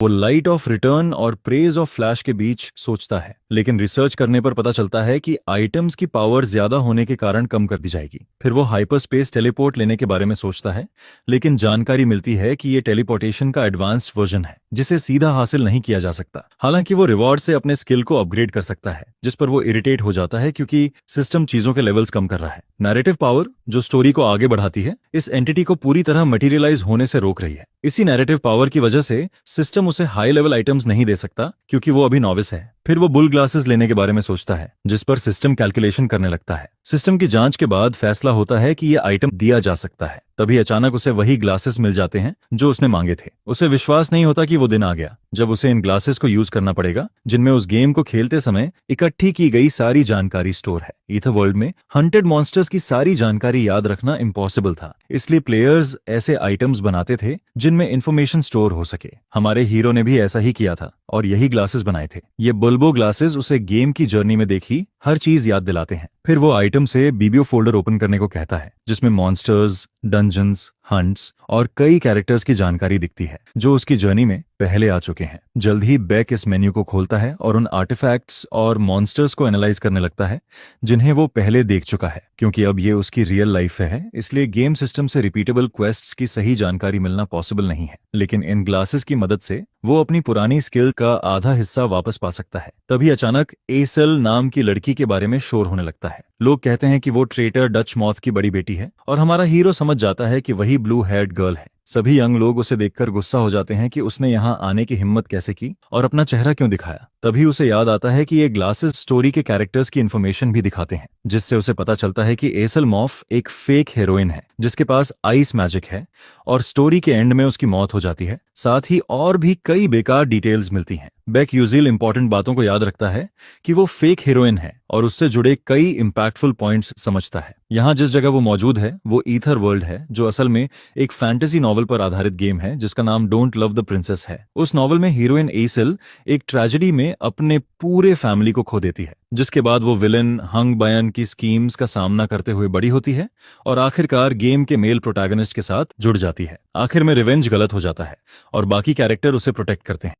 वो light of return और praise of flash के बीच सोचता है, लेकिन रिसर्च करने पर पता चलता है कि आइटम्स की पावर ज्यादा होने के कारण कम कर दी जाएगी। फिर वो हाइपर स्पेस टेलीपोर्ट लेने के बारे में सोचता है, लेकिन जानकारी मिलती है कि ये टेलीपोर्टेशन का एडवांस वर्जन है जिसे सीधा हासिल नहीं किया जा सकता। हालांकि वो रिवॉर्ड से अपने स्किल को अपग्रेड कर सकता है, जिस पर वो इरिटेट हो जाता है क्योंकि सिस्टम चीजों के लेवल्स कम कर रहा है। नैरेटिव पावर, जो स्टोरी को आगे बढ़ाती है, इस एंटिटी को पूरी तरह मटेरियलाइज होने से रोक रही है। इसी नैरेटिव पावर की वजह से सिस्टम उसे हाई लेवल आइटम्स नहीं दे सकता क्योंकि वो अभी नॉविस है। फिर वो बुल ग्लासेस लेने के बारे में सोचता है, जिस पर सिस्टम कैलकुलेशन करने लगता है। सिस्टम की जांच के बाद फैसला होता है कि ये आइटम दिया जा सकता है। तभी अचानक उसे वही ग्लासेस मिल जाते हैं जो उसने मांगे थे। उसे विश्वास नहीं होता कि वो दिन आ गया जब उसे इन ग्लासेस को यूज करना पड़ेगा, जिनमें उस गेम को खेलते समय इकट्ठी की गई सारी जानकारी स्टोर है। ईथर वर्ल्ड में हंटेड मॉन्स्टर्स की सारी जानकारी याद रखना इम्पॉसिबल था, इसलिए प्लेयर्स ऐसे आइटम्स बनाते थे जिनमें इंफॉर्मेशन स्टोर हो सके। हमारे हीरो ने भी ऐसा ही किया था और यही ग्लासेस बनाए थे। ये बुल्बो ग्लासेस उसे गेम की जर्नी में देखी हर चीज याद दिलाते हैं। फिर वो आइटम से बीबीओ फोल्डर ओपन करने को कहता है, जिसमें मॉन्स्टर्स, डंजन्स, हंट्स और कई कैरेक्टर्स की जानकारी दिखती है जो उसकी जर्नी में पहले आ चुके हैं। जल्द ही बैक इस मेन्यू को खोलता है और उन आर्टिफैक्ट्स और मॉन्स्टर्स को एनालाइज करने लगता है जिन्हें वो पहले देख चुका है। क्योंकि अब ये उसकी रियल लाइफ है, इसलिए गेम सिस्टम से रिपीटेबल क्वेस्ट्स की सही जानकारी मिलना पॉसिबल नहीं है। लेकिन इन ग्लासेस की मदद से वो अपनी पुरानी स्किल का आधा हिस्सा वापस पा सकता है। तभी अचानक एसल नाम की लड़की के बारे में शोर होने लगता है। लोग कहते हैं कि वो ट्रेटर डच मॉथ की बड़ी बेटी है और हमारा हीरो समझ जाता है कि वही ब्लू हेयर्ड गर्ल है। सभी यंग लोग उसे देखकर गुस्सा हो जाते हैं कि उसने यहाँ आने की हिम्मत कैसे की और अपना चेहरा क्यों दिखाया। तभी उसे याद आता है कि ये ग्लासेस स्टोरी के कैरेक्टर्स की इन्फॉर्मेशन भी दिखाते हैं, जिससे उसे पता चलता है कि एसल मॉफ एक फेक हीरोइन है जिसके पास आइस मैजिक है और स्टोरी के एंड में उसकी मौत हो जाती है। साथ ही और भी कई बेकार डिटेल्स मिलती हैं। बैक यूजिल इंपॉर्टेंट बातों को याद रखता है कि वो फेक हीरोइन है और उससे जुड़े कई इंपैक्टफुल पॉइंट्स समझता है। यहाँ जिस जगह वो मौजूद है वो ईथर वर्ल्ड है, जो असल में एक फैंटेसी नॉवल पर आधारित गेम है जिसका नाम डोंट लव द प्रिंसेस है। उस नॉवल में हीरोइन एसल एक ट्रेजेडी में अपने पूरे फैमिली को खो देती है, जिसके बाद वो विलन हंग बयन की स्कीम्स का सामना करते हुए बड़ी होती है और आखिरकार गेम के मेल प्रोटैगनिस्ट के साथ जुड़ जाती है। आखिर में रिवेंज गलत हो जाता है और बाकी कैरेक्टर उसे प्रोटेक्ट करते हैं।